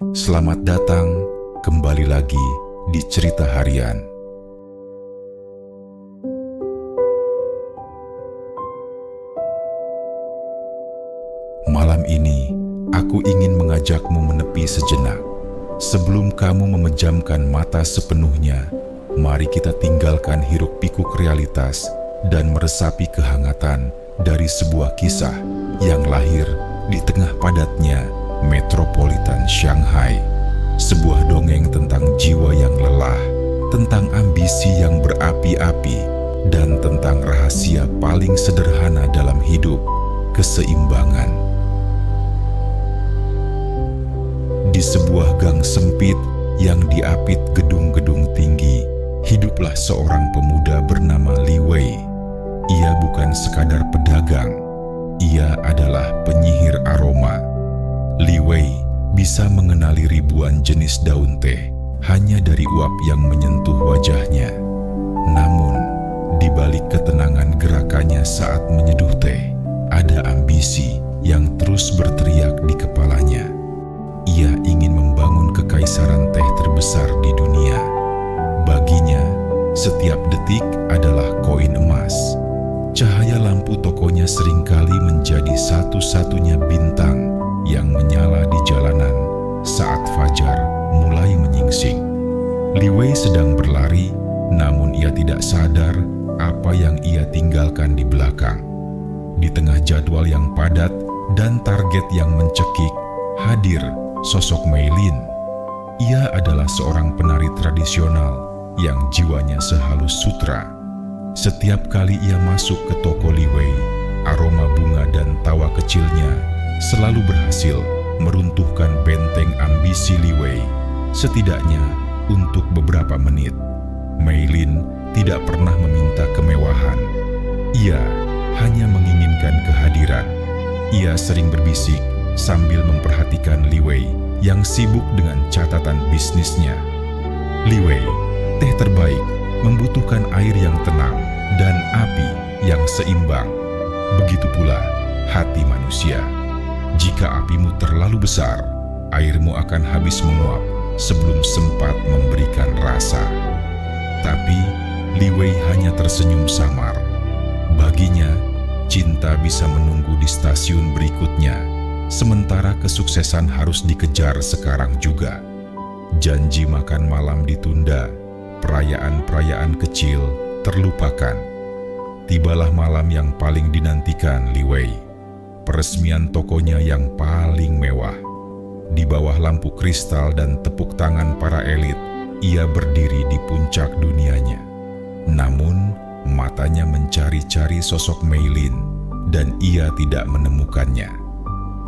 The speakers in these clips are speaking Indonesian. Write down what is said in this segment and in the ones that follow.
Selamat datang kembali lagi di Cerita Harian. Malam ini, aku ingin mengajakmu menepi sejenak. Sebelum kamu memejamkan mata sepenuhnya, mari kita tinggalkan hiruk-pikuk realitas dan meresapi kehangatan dari sebuah kisah yang lahir di tengah padatnya metropolitan Shanghai. Sebuah dongeng tentang jiwa yang lelah, tentang ambisi yang berapi-api, dan tentang rahasia paling sederhana dalam hidup, keseimbangan. Di sebuah gang sempit yang diapit gedung-gedung tinggi, hiduplah seorang pemuda bernama Li Wei. Ia bukan sekadar pedagang, ia adalah penyihir aroma. Li Wei bisa mengenali ribuan jenis daun teh hanya dari uap yang menyentuh wajahnya. Namun, di balik ketenangan gerakannya saat menyeduh teh, ada ambisi yang terus berteriak di kepalanya. Ia ingin membangun kekaisaran teh terbesar di dunia. Baginya, setiap detik adalah koin emas. Cahaya lampu tokonya seringkali menjadi satu-satunya bintang yang menyala di jalanan saat fajar mulai menyingsing. Li Wei sedang berlari, namun ia tidak sadar apa yang ia tinggalkan di belakang. Di tengah jadwal yang padat dan target yang mencekik, hadir sosok Mei Lin. Ia adalah seorang penari tradisional yang jiwanya sehalus sutra. Setiap kali ia masuk ke toko Li Wei, aroma bunga dan tawa kecilnya selalu berhasil meruntuhkan benteng ambisi Li Wei, setidaknya untuk beberapa menit. Mei Lin tidak pernah meminta kemewahan. Ia hanya menginginkan kehadiran. Ia sering berbisik sambil memperhatikan Li Wei yang sibuk dengan catatan bisnisnya. Li Wei, teh terbaik membutuhkan air yang tenang dan api yang seimbang. Begitu pula hati manusia. Jika apimu terlalu besar, airmu akan habis menguap sebelum sempat memberikan rasa. Tapi Li Wei hanya tersenyum samar. Baginya, cinta bisa menunggu di stasiun berikutnya, sementara kesuksesan harus dikejar sekarang juga. Janji makan malam ditunda, perayaan-perayaan kecil terlupakan. Tibalah malam yang paling dinantikan Li Wei. Peresmian tokonya yang paling mewah. Di bawah lampu kristal dan tepuk tangan para elit, ia berdiri di puncak dunianya. Namun, matanya mencari-cari sosok Mei Lin, dan ia tidak menemukannya.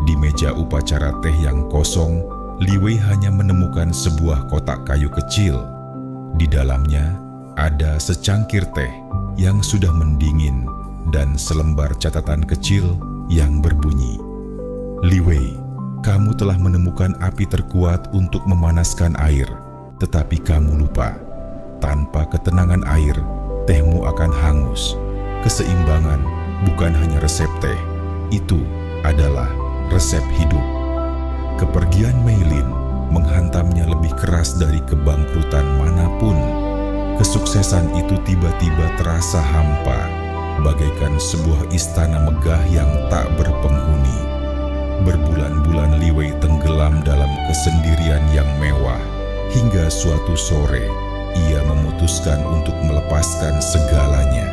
Di meja upacara teh yang kosong, Li Wei hanya menemukan sebuah kotak kayu kecil. Di dalamnya ada secangkir teh yang sudah mendingin dan selembar catatan kecil yang berbunyi, "Li Wei, kamu telah menemukan api terkuat untuk memanaskan air, tetapi kamu lupa, tanpa ketenangan air, tehmu akan hangus. Keseimbangan bukan hanya resep teh, itu adalah resep hidup." Kepergian Mei Lin menghantamnya lebih keras dari kebangkrutan manapun. Kesuksesan itu tiba-tiba terasa hampa, bagaikan sebuah istana megah yang tak berpenghuni. Berbulan-bulan Li Wei tenggelam dalam kesendirian yang mewah, hingga suatu sore ia memutuskan untuk melepaskan segalanya.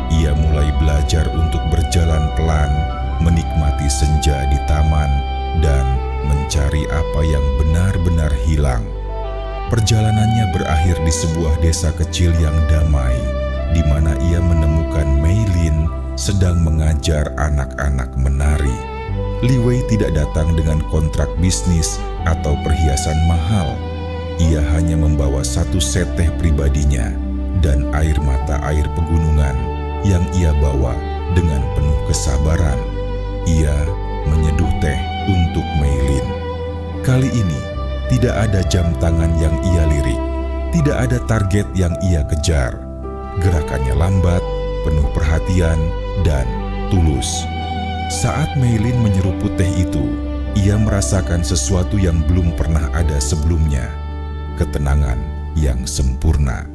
Ia mulai belajar untuk berjalan pelan, menikmati senja di taman, dan mencari apa yang benar-benar hilang. Perjalanannya berakhir di sebuah desa kecil yang damai, di mana ia menemukan Mei Lin sedang mengajar anak-anak menari. Li Wei tidak datang dengan kontrak bisnis atau perhiasan mahal. Ia hanya membawa satu set teh pribadinya dan air mata air pegunungan yang ia bawa dengan penuh kesabaran. Ia menyeduh teh untuk Mei Lin. Kali ini, tidak ada jam tangan yang ia lirik, tidak ada target yang ia kejar. Gerakannya lambat, penuh perhatian, dan tulus. Saat Mei Lin menyeruput teh itu, Ia merasakan sesuatu yang belum pernah ada sebelumnya, ketenangan yang sempurna.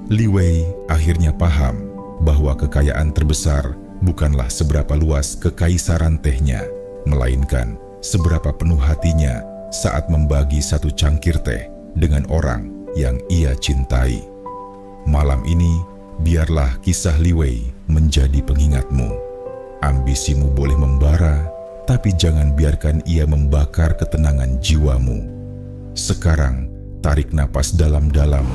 Li Wei akhirnya paham bahwa kekayaan terbesar bukanlah seberapa luas kekaisaran tehnya, melainkan seberapa penuh hatinya saat membagi satu cangkir teh dengan orang yang ia cintai. Malam ini, biarlah kisah Li Wei menjadi pengingatmu. Ambisimu boleh membara, tapi jangan biarkan ia membakar ketenangan jiwamu. Sekarang, tarik napas dalam-dalam,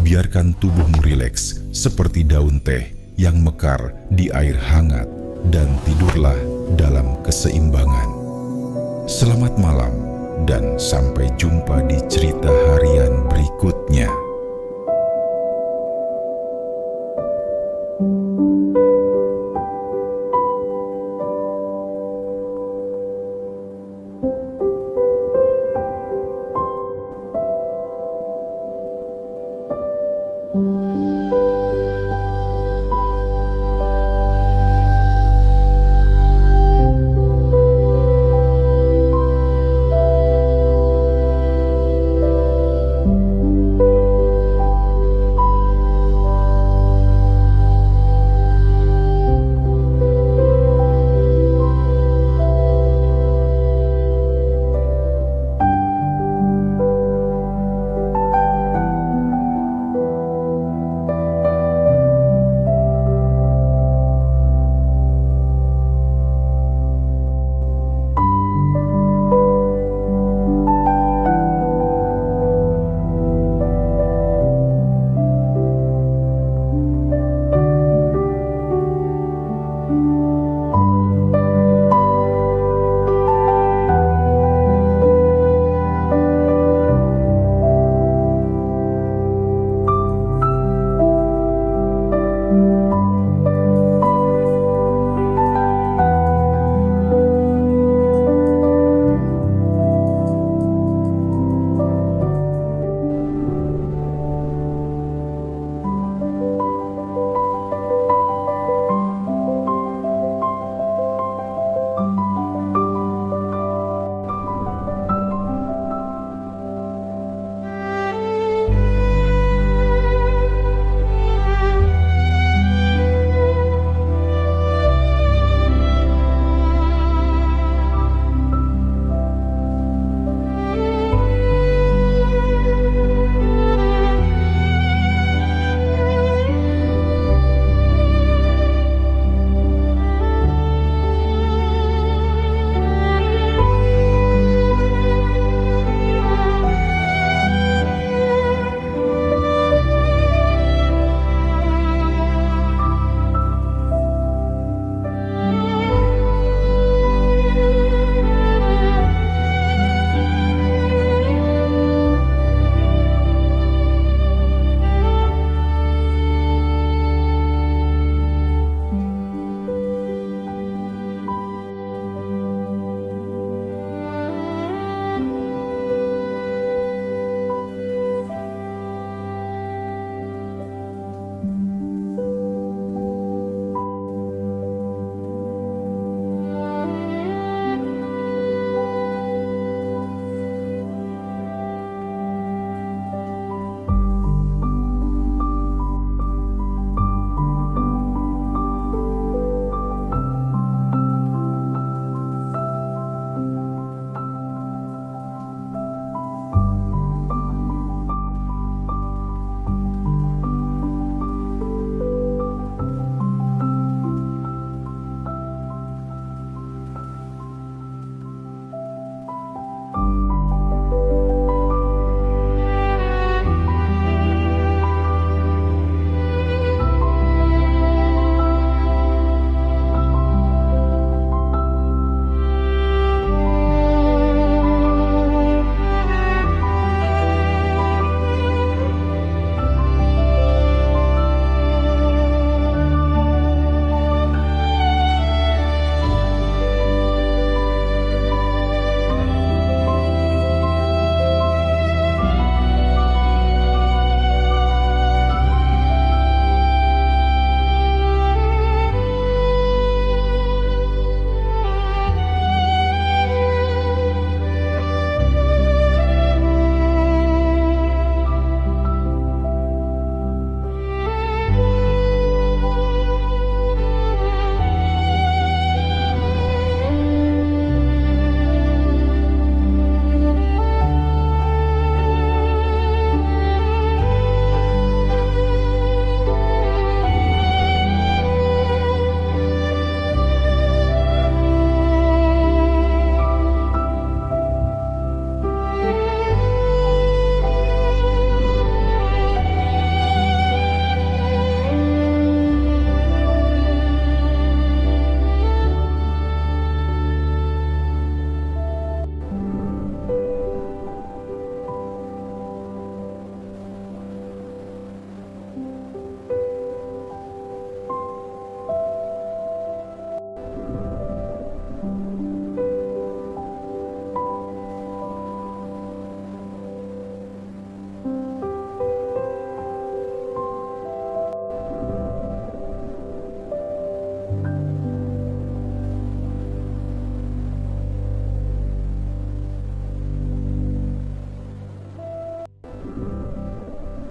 biarkan tubuhmu rileks seperti daun teh yang mekar di air hangat, dan tidurlah dalam keseimbangan. Selamat malam dan sampai jumpa.